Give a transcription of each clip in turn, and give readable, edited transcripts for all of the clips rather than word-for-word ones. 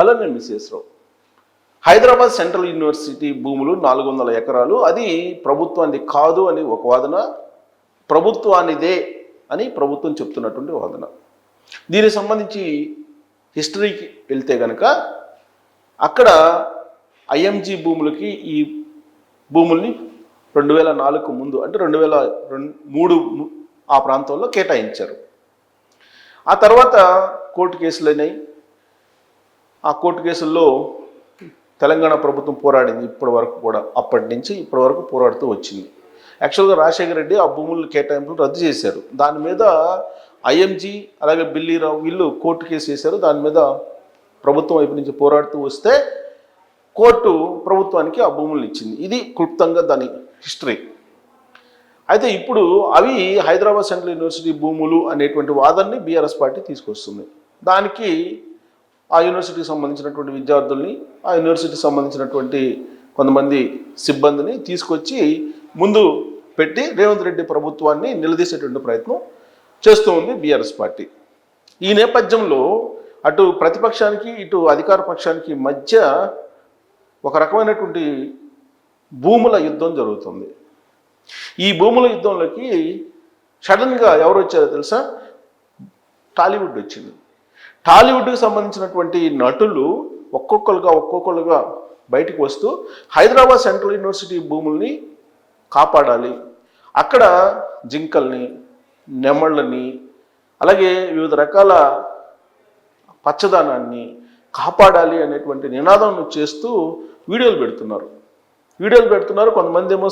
Hello, నేను మిస్ఎస్ రావు. Hyderabad central university భూములు 400 ఎకరాలు, అది ప్రభుత్వానికి కాదు అని ఒక వాదన, ప్రభుత్వానిదే అని ప్రభుత్వం చెప్తున్నటువంటి వాదన. దీనికి సంబంధించి హిస్టరీకి వెళ్తే కనుక అక్కడ ఐఎంజీ భూములకి ఈ భూముల్ని 2004 ముందు అంటే 2003 ఆ ప్రాంతంలో కేటాయించారు. ఆ తర్వాత కోర్టు కేసులు అయినాయి. ఆ కోర్టు కేసుల్లో తెలంగాణ ప్రభుత్వం పోరాడింది ఇప్పటి వరకు కూడా, అప్పటి నుంచి ఇప్పటి వరకు పోరాడుతూ వచ్చింది. యాక్చువల్గా రాజశేఖర రెడ్డి ఆ భూముల కేటాయింపులు రద్దు చేశారు. దాని మీద ఐఎంజీ అలాగే బిల్లీరావు వీళ్ళు కోర్టు కేసు వేశారు. దాని మీద ప్రభుత్వం వైపు నుంచి పోరాడుతూ వస్తే కోర్టు ప్రభుత్వానికి ఆ భూములను ఇచ్చింది. ఇది క్లుప్తంగా దాని హిస్టరీ. అయితే ఇప్పుడు అవి హైదరాబాద్ సెంట్రల్ యూనివర్సిటీ భూములు అనేటువంటి వాదనని బీఆర్ఎస్ పార్టీ తీసుకొస్తుంది. దానికి ఆ యూనివర్సిటీకి సంబంధించినటువంటి విద్యార్థుల్ని, ఆ యూనివర్సిటీకి సంబంధించినటువంటి కొంతమంది సిబ్బందిని తీసుకొచ్చి ముందు పెట్టి రేవంత్ రెడ్డి ప్రభుత్వాన్ని నిలదీసేటువంటి ప్రయత్నం చేస్తూ ఉంది బీఆర్ఎస్ పార్టీ. ఈ నేపథ్యంలో అటు ప్రతిపక్షానికి ఇటు అధికార పక్షానికి మధ్య ఒక రకమైనటువంటి భూముల యుద్ధం జరుగుతుంది. ఈ భూముల యుద్ధంలోకి సడన్గా ఎవరు వచ్చారో తెలుసా? టాలీవుడ్ వచ్చింది. టాలీవుడ్కి సంబంధించినటువంటి నటులు ఒక్కొక్కరుగా బయటకు వస్తూ హైదరాబాద్ సెంట్రల్ యూనివర్సిటీ భూముల్ని కాపాడాలి, అక్కడ జింకల్ని, నెమళ్ళని, అలాగే వివిధ రకాల పచ్చదనాన్ని కాపాడాలి అనేటువంటి నినాదం చేస్తూ వీడియోలు పెడుతున్నారు. కొంతమంది ఏమో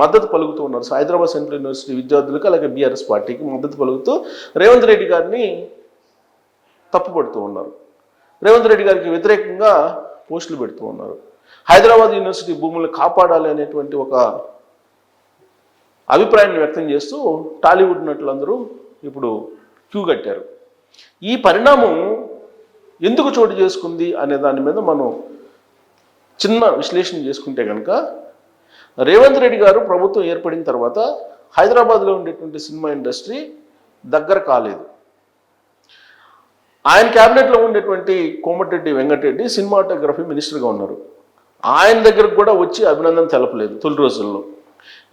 మద్దతు పలుకుతూ ఉన్నారు. హైదరాబాద్ సెంట్రల్ యూనివర్సిటీ విద్యార్థులకు అలాగే బీఆర్ఎస్ పార్టీకి మద్దతు పలుకుతూ రేవంత్ రెడ్డి గారిని తప్పుపడుతూ ఉన్నారు. రేవంత్ రెడ్డి గారికి వ్యతిరేకంగా పోస్టులు పెడుతూ ఉన్నారు. హైదరాబాద్ యూనివర్సిటీ భూములను కాపాడాలి అనేటువంటి ఒక అభిప్రాయాన్ని వ్యక్తం చేస్తూ టాలీవుడ్ నటులందరూ ఇప్పుడు క్యూ కట్టారు. ఈ పరిణామం ఎందుకు చోటు చేసుకుంది అనే దాని మీద మనం చిన్న విశ్లేషణ చేసుకుంటే కనుక, రేవంత్ రెడ్డి గారు ప్రభుత్వం ఏర్పడిన తర్వాత హైదరాబాద్లో ఉండేటువంటి సినిమా ఇండస్ట్రీ దగ్గర కాలేదు. ఆయన క్యాబినెట్లో ఉండేటువంటి కోమటిరెడ్డి వెంకటరెడ్డి సినిమాటోగ్రఫీ మినిస్టర్గా ఉన్నారు. ఆయన దగ్గరకు కూడా వచ్చి అభినందన తెలపలేదు తొలి రోజుల్లో.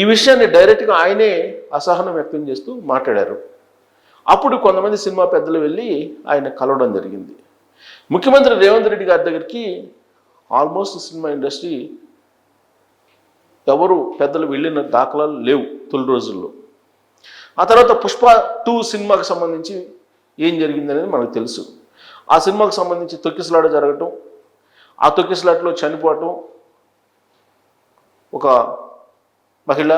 ఈ విషయాన్ని డైరెక్ట్గా ఆయనే అసహనం వ్యక్తం చేస్తూ మాట్లాడారు. అప్పుడు కొంతమంది సినిమా పెద్దలు వెళ్ళి ఆయన కలవడం జరిగింది. ముఖ్యమంత్రి రేవంత్ రెడ్డి గారి దగ్గరికి ఆల్మోస్ట్ సినిమా ఇండస్ట్రీ ఎవరు పెద్దలు వెళ్ళిన దాఖలాలు లేవు తొలి రోజుల్లో. ఆ తర్వాత పుష్ప 2 సినిమాకి సంబంధించి ఏం జరిగిందనేది మనకు తెలుసు. ఆ సినిమాకు సంబంధించి తొక్కిసలాట జరగటం, ఆ తొక్కిసలాటలో చనిపోవటం ఒక మహిళ,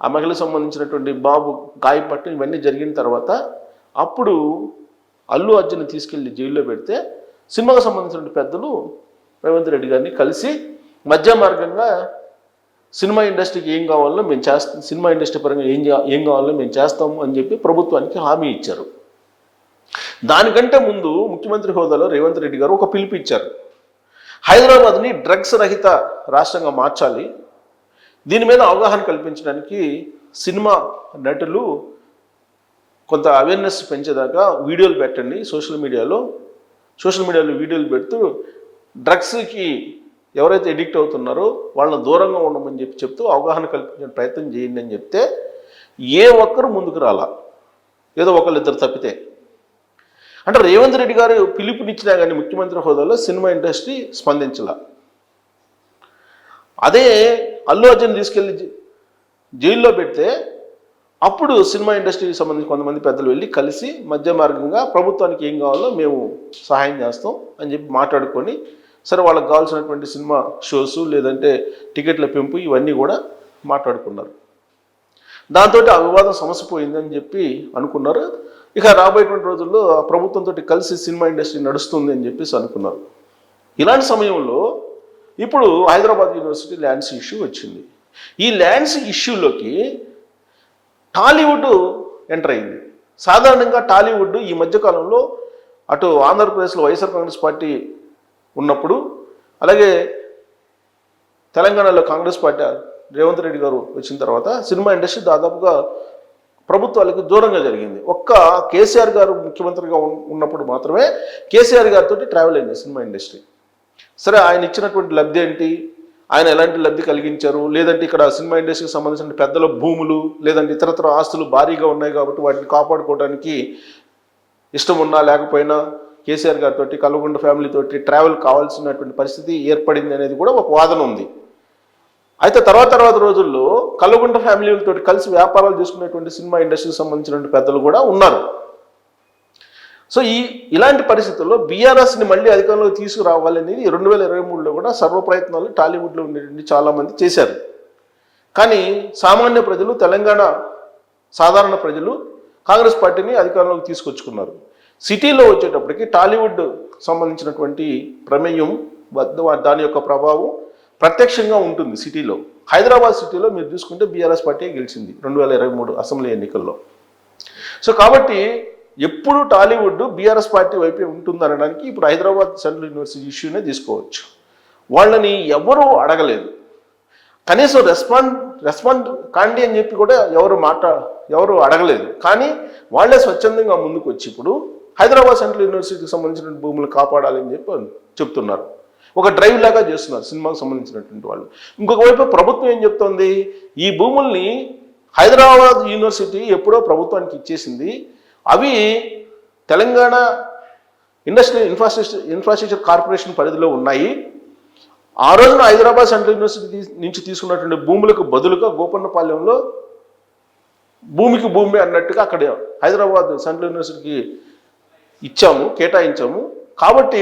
ఆ మహిళకు సంబంధించినటువంటి బాబు గాయపడటం, ఇవన్నీ జరిగిన తర్వాత అప్పుడు అల్లు అర్జున్ తీసుకెళ్లి జైల్లో పెడితే సినిమాకు సంబంధించిన పెద్దలు రేవంత్ రెడ్డి గారిని కలిసి మధ్య మార్గంగా సినిమా ఇండస్ట్రీకి ఏం కావాలో మేము చేస్తాం, సినిమా ఇండస్ట్రీ పరంగా ఏం కావాలో మేము చేస్తాము అని చెప్పి ప్రభుత్వానికి హామీ ఇచ్చారు. దానికంటే ముందు ముఖ్యమంత్రి హోదాలో రేవంత్ రెడ్డి గారు ఒక పిలుపు ఇచ్చారు. హైదరాబాద్ని డ్రగ్స్ రహిత రాష్ట్రంగా మార్చాలి, దీని మీద అవగాహన కల్పించడానికి సినిమా నటులు కొంత అవేర్నెస్ పెంచేదాకా వీడియోలు పెట్టండి, సోషల్ మీడియాలో వీడియోలు పెడుతూ డ్రగ్స్కి ఎవరైతే ఎడిక్ట్ అవుతున్నారో వాళ్ళని దూరంగా ఉండమని చెప్తూ అవగాహన కల్పించే ప్రయత్నం చేయండి అని చెప్తే ఏ ఒక్కరు ముందుకు రాలా, ఏదో ఒకళ్ళిద్దరు తప్పితే. అంటే రేవంత్ రెడ్డి గారు పిలుపునిచ్చినా కానీ ముఖ్యమంత్రి హోదాలో సినిమా ఇండస్ట్రీ స్పందించలా. అదే అల్లు అర్జున్ తీసుకెళ్ళి జైల్లో పెడితే అప్పుడు సినిమా ఇండస్ట్రీకి సంబంధించి కొంతమంది పెద్దలు వెళ్ళి కలిసి మధ్య మార్గంగా ప్రభుత్వానికి ఏం కావాలో మేము సహాయం చేస్తాం అని చెప్పి మాట్లాడుకొని, సరే వాళ్ళకి కావాల్సినటువంటి సినిమా షోసు లేదంటే టికెట్ల పెంపు ఇవన్నీ కూడా మాట్లాడుకున్నారు. దాంతో ఆ వివాదం సమసిపోయిందని చెప్పి అనుకున్నారు. ఇక రాబోయేటువంటి రోజుల్లో ప్రభుత్వంతో కలిసి సినిమా ఇండస్ట్రీ నడుస్తుంది అని చెప్పేసి అనుకున్నారు. ఇలాంటి సమయంలో ఇప్పుడు హైదరాబాద్ యూనివర్సిటీ ల్యాండ్స్ ఇష్యూ వచ్చింది. ఈ ల్యాండ్స్ ఇష్యూలోకి టాలీవుడ్ ఎంటర్ అయింది. సాధారణంగా టాలీవుడ్ ఈ మధ్యకాలంలో అటు ఆంధ్రప్రదేశ్లో వైఎస్ఆర్ కాంగ్రెస్ పార్టీ ఉన్నప్పుడు, అలాగే తెలంగాణలో కాంగ్రెస్ పార్టీ రేవంత్ రెడ్డి గారు వచ్చిన తర్వాత సినిమా ఇండస్ట్రీ దాదాపుగా ప్రభుత్వాలకు దూరంగా జరిగింది. ఒక్క కేసీఆర్ గారు ముఖ్యమంత్రిగా ఉన్నప్పుడు మాత్రమే కేసీఆర్ గారితో ట్రావెల్ అయింది సినిమా ఇండస్ట్రీ. సరే, ఆయన ఇచ్చినటువంటి లబ్ధి ఏంటి, ఆయన ఎలాంటి లబ్ధి కలిగించారు, లేదంటే ఇక్కడ సినిమా ఇండస్ట్రీకి సంబంధించిన పెద్దల భూములు లేదంటే ఇతరత్ర ఆస్తులు భారీగా ఉన్నాయి కాబట్టి వాటిని కాపాడుకోవడానికి ఇష్టం ఉన్నా లేకపోయినా కేసీఆర్ గారితో కల్వకుంట్ల ఫ్యామిలీతో ట్రావెల్ కావాల్సినటువంటి పరిస్థితి ఏర్పడింది అనేది కూడా ఒక వాదన ఉంది. అయితే తర్వాత రోజుల్లో కల్వకుంట్ల ఫ్యామిలీలతో కలిసి వ్యాపారాలు చేసుకునేటువంటి సినిమా ఇండస్ట్రీకి సంబంధించిన పెద్దలు కూడా ఉన్నారు. సో ఇలాంటి పరిస్థితుల్లో బీఆర్ఎస్ని మళ్ళీ అధికారంలోకి తీసుకురావాలనేది 2023లో కూడా సర్వ ప్రయత్నాలు టాలీవుడ్లో ఉండేటువంటి చాలామంది చేశారు. కానీ సామాన్య ప్రజలు, తెలంగాణ సాధారణ ప్రజలు కాంగ్రెస్ పార్టీని అధికారంలోకి తీసుకొచ్చుకున్నారు. సిటీలో వచ్చేటప్పటికి టాలీవుడ్ సంబంధించినటువంటి ప్రమేయం, దాని యొక్క ప్రభావం ప్రత్యక్షంగా ఉంటుంది సిటీలో. హైదరాబాద్ సిటీలో మీరు చూసుకుంటే బీఆర్ఎస్ పార్టీ గెలిచింది 2023 అసెంబ్లీ ఎన్నికల్లో. సో కాబట్టి ఎప్పుడు టాలీవుడ్ బీఆర్ఎస్ పార్టీ వైపే ఉంటుందనడానికి ఇప్పుడు హైదరాబాద్ సెంట్రల్ యూనివర్సిటీ ఇష్యూనే తీసుకోవచ్చు. వాళ్ళని ఎవరూ అడగలేదు, కనీసం రెస్పాండ్ కాండి అని చెప్పి కూడా ఎవరు అడగలేదు. కానీ వాళ్ళే స్వచ్ఛందంగా ముందుకు వచ్చి ఇప్పుడు హైదరాబాద్ సెంట్రల్ యూనివర్సిటీకి సంబంధించిన భూములు కాపాడాలని చెప్పి చెప్తున్నారు. ఒక డ్రైవ్ లాగా చేస్తున్నారు సినిమాకు సంబంధించినటువంటి వాళ్ళు. ఇంకొక వైపు ప్రభుత్వం ఏం చెప్తోంది, ఈ భూముల్ని హైదరాబాద్ యూనివర్సిటీ ఎప్పుడో ప్రభుత్వానికి ఇచ్చేసింది, అవి తెలంగాణ ఇండస్ట్రియల్ ఇన్ఫ్రాస్ట్రక్చర్ కార్పొరేషన్ పరిధిలో ఉన్నాయి. ఆ రోజున హైదరాబాద్ సెంట్రల్ యూనివర్సిటీ నుంచి తీసుకున్నటువంటి భూములకు బదులుగా గోపన్నపాలెంలో భూమికి భూమి అన్నట్టుగా అక్కడ హైదరాబాద్ సెంట్రల్ యూనివర్సిటీకి కేటాయించాము కాబట్టి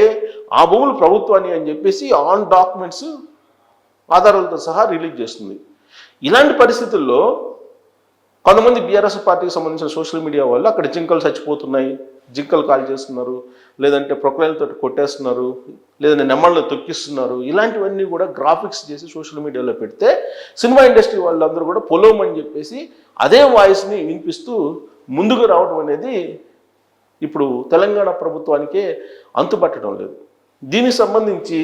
ఆ భూములు ప్రభుత్వాన్ని అని చెప్పేసి ఆన్ డాక్యుమెంట్స్ ఆధారాలతో సహా రిలీజ్ చేస్తుంది. ఇలాంటి పరిస్థితుల్లో కొంతమంది బీఆర్ఎస్ పార్టీకి సంబంధించిన సోషల్ మీడియా వాళ్ళు అక్కడ జింకలు చచ్చిపోతున్నాయి, జింకలు కాల్ చేస్తున్నారు, లేదంటే ప్రొక్లైన్తో కొట్టేస్తున్నారు, లేదంటే నెమ్మళ్ళు తొక్కిస్తున్నారు, ఇలాంటివన్నీ కూడా గ్రాఫిక్స్ చేసి సోషల్ మీడియాలో పెడితే సినిమా ఇండస్ట్రీ వాళ్ళందరూ కూడా పొలోమని చెప్పేసి అదే వాయిస్ని వినిపిస్తూ ముందుకు రావడం అనేది ఇప్పుడు తెలంగాణ ప్రభుత్వానికే అంతుపట్టడం లేదు. దీనికి సంబంధించి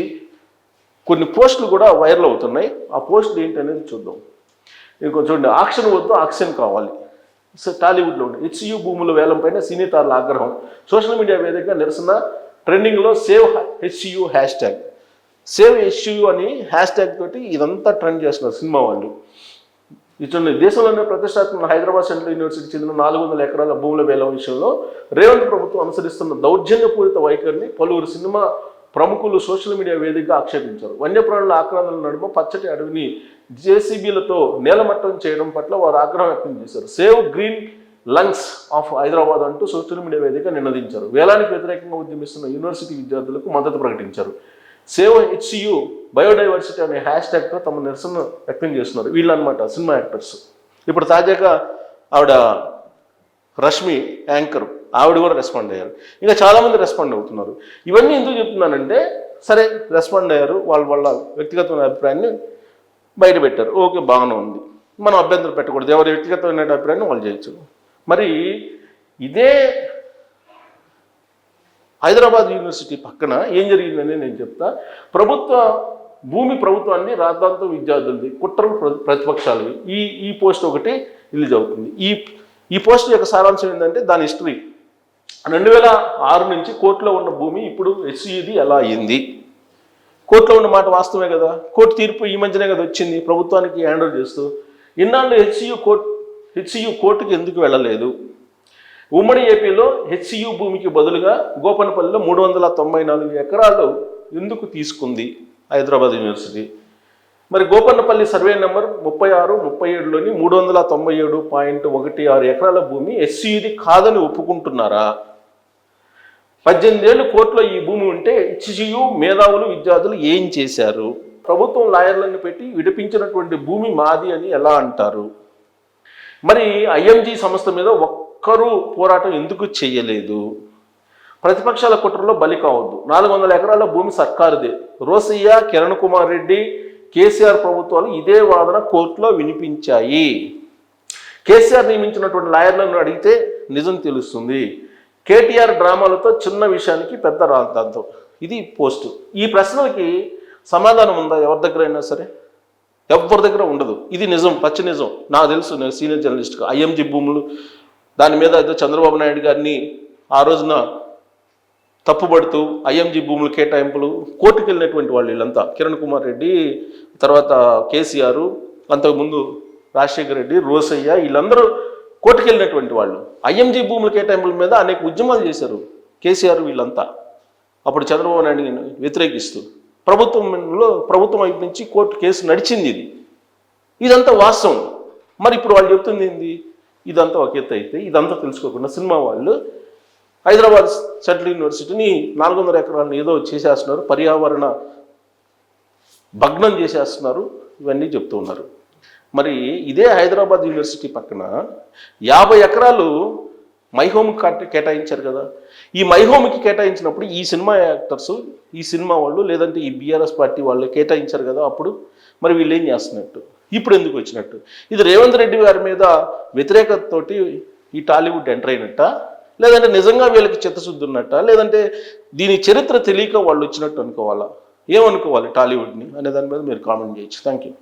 కొన్ని పోస్టులు కూడా వైరల్ అవుతున్నాయి. ఆ పోస్టులు ఏంటనేది చూద్దాం. ఇంకో చూడండి, ఆక్షన్ వద్దు ఆక్షన్ కావాలి. టాలీవుడ్లో ఉండే హెచ్యు భూముల వేలంపైన సినీ తారల ఆగ్రహం, సోషల్ మీడియా వేదికగా నిరసన, ట్రెండింగ్లో సేవ్ హెచ్యు హ్యాష్ట్యాగ్. సేవ్ హెచ్యు అని హ్యాష్ట్యాగ్ తోటి ఇదంతా ట్రెండ్ చేస్తున్నారు సినిమా వాళ్ళు. ఇటువంటి దేశంలోనే ప్రతిష్టాత్మక హైదరాబాద్ సెంట్రల్ యూనివర్సిటీకి చెందిన 400 ఎకరాల భూముల వేలం విషయంలో రేవంత్ ప్రభుత్వం అనుసరిస్తున్న దౌర్జన్యపూరిత వైఖరిని పలువురు సినిమా ప్రముఖులు సోషల్ మీడియా వేదికగా ఆక్షేపించారు. వన్యప్రాణుల ఆక్రమణల నడుమ పచ్చటి అడవిని జేసీబీలతో నేలమట్టం చేయడం పట్ల వారు ఆగ్రహం వ్యక్తం చేశారు. Save green lungs of Hyderabad అంటూ సోషల్ మీడియా వేదికగా నినదించారు. వేలానికి వ్యతిరేకంగా ఉద్యమిస్తున్న యూనివర్సిటీ విద్యార్థులకు మద్దతు ప్రకటించారు. సేవ్ హెచ్యు బయోడైవర్సిటీ అనే హ్యాష్ట్యాగ్తో తమ నిరసన వ్యక్తం చేస్తున్నారు. వీళ్ళు అనమాట సినిమా యాక్టర్స్. ఇప్పుడు తాజాగా ఆవిడ రష్మి యాంకర్, ఆవిడ కూడా రెస్పాండ్ అయ్యారు. ఇంకా చాలామంది రెస్పాండ్ అవుతున్నారు. ఇవన్నీ ఎందుకు చెప్తున్నానంటే, సరే రెస్పాండ్ అయ్యారు, వాళ్ళ వ్యక్తిగతమైన అభిప్రాయాన్ని బయట పెట్టారు, ఓకే బాగానే ఉంది, మనం అభ్యంతరం పెట్టకూడదు, ఎవరి వ్యక్తిగతమైన అభిప్రాయాన్ని వాళ్ళు చేయొచ్చు. మరి ఇదే హైదరాబాద్ యూనివర్సిటీ పక్కన ఏం జరిగిందని నేను చెప్తా. ప్రభుత్వాన్ని రాద్ధాంత విద్యార్థులది, కుట్రలు ప్రతిపక్షాలు, ఈ పోస్ట్ ఒకటి రిలీజ్ అవుతుంది. ఈ పోస్ట్ యొక్క సారాంశం ఏంటంటే దాని హిస్టరీ. 2006 నుంచి కోర్టులో ఉన్న భూమి ఇప్పుడు హెచ్యుది ఎలా అయింది. కోర్టులో ఉన్న మాట వాస్తవమే కదా, కోర్టు తీర్పు ఈ మధ్యనే కదా వచ్చింది ప్రభుత్వానికి హ్యాండ్ ఓవర్ చేస్తూ. ఇన్నాళ్ళు హెచ్యు కోర్టుకి ఎందుకు వెళ్ళలేదు? ఉమ్మడి ఏపీలో హెచ్యు భూమికి బదులుగా గోపనపల్లిలో 394 ఎకరాలు ఎందుకు తీసుకుంది హైదరాబాద్ యూనివర్సిటీ? మరి గోపన్నపల్లి సర్వే నెంబర్ 36, 37లోని 397.16 ఎకరాల భూమి హెచ్యుది కాదని ఒప్పుకుంటున్నారా? 18 ఏళ్ళు కోర్టులో ఈ భూమి ఉంటే హెచ్యు మేధావులు విద్యార్థులు ఏం చేశారు? ప్రభుత్వం లాయర్లను పెట్టి విడిపించినటువంటి భూమి మాది అని ఎలా అంటారు? మరి ఐఎంజీ సంస్థ మీద ఒక్కరూ పోరాటం ఎందుకు చేయలేదు? ప్రతిపక్షాల కుట్రలో బలి కావద్దు. 400 ఎకరాల భూమి సర్కారుదే. రోసయ్య, కిరణ్ కుమార్ రెడ్డి, కేసీఆర్ ప్రభుత్వాలు ఇదే వాదన కోర్టులో వినిపించాయి. కేసీఆర్ నియమించినటువంటి లాయర్లను అడిగితే నిజం తెలుస్తుంది. కేటీఆర్ డ్రామాలతో చిన్న విషయానికి పెద్ద రాద్ధాంతం. ఇది పోస్టు. ఈ ప్రశ్నలకి సమాధానం ఉందా ఎవరి దగ్గరైనా సరే? ఎవరి దగ్గర ఉండదు. ఇది నిజం, పచ్చి నిజం. నాకు తెలుసు, నేను సీనియర్ జర్నలిస్ట్గా. ఐఎంజీ భూములు దాని మీద ఏదో చంద్రబాబు నాయుడు గారిని ఆ రోజున తప్పుపడుతూ ఐఎంజీ భూములు కేటాయింపులు కోర్టుకు వెళ్ళినటువంటి వాళ్ళు వీళ్ళంతా. కిరణ్ కుమార్ రెడ్డి, తర్వాత కేసీఆర్, అంతకుముందు రాజశేఖర రెడ్డి, రోసయ్య, వీళ్ళందరూ కోర్టుకు వెళ్ళినటువంటి వాళ్ళు. ఐఎంజీ భూముల కేటాయింపుల మీద అనేక ఉద్యమాలు చేశారు కేసీఆర్ వీళ్ళంతా. అప్పుడు చంద్రబాబు నాయుడిని వ్యతిరేకిస్తూ ప్రభుత్వం వైపు నుంచి కోర్టు కేసు నడిచింది. ఇదంతా వాస్తవం. మరి ఇప్పుడు వాళ్ళు చెప్తుంది ఏంది? ఇదంతా ఒక ఎత్తు అయితే ఇదంతా తెలుసుకోకుండా సినిమా వాళ్ళు హైదరాబాద్ సెంట్రల్ యూనివర్సిటీని 400 ఎకరాలను ఏదో చేసేస్తున్నారు, పర్యావరణ భగ్నం చేసేస్తున్నారు, ఇవన్నీ చెప్తూ ఉన్నారు. మరి ఇదే హైదరాబాద్ యూనివర్సిటీ పక్కన 50 ఎకరాలు మైహోమ్కి కేటాయించారు కదా. ఈ మైహోమ్కి కేటాయించినప్పుడు ఈ సినిమా యాక్టర్స్, ఈ సినిమా వాళ్ళు, లేదంటే ఈ బీఆర్ఎస్ పార్టీ వాళ్ళు కేటాయించారు కదా అప్పుడు. మరి వీళ్ళు ఏం చేస్తున్నట్టు? ఇప్పుడు ఎందుకు వచ్చినట్టు? ఇది రేవంత్ రెడ్డి గారి మీద వ్యతిరేకతతోటి ఈ టాలీవుడ్ ఎంటర్ అయినట్ట, లేదంటే నిజంగా వీళ్ళకి చిత్తశుద్ధి ఉన్నట్ట, లేదంటే దీని చరిత్ర తెలియక వాళ్ళు వచ్చినట్టు అనుకోవాలా? ఏమనుకోవాలి టాలీవుడ్ని అనే దాని మీద మీరు కామెంట్ చేయొచ్చు. Thank you.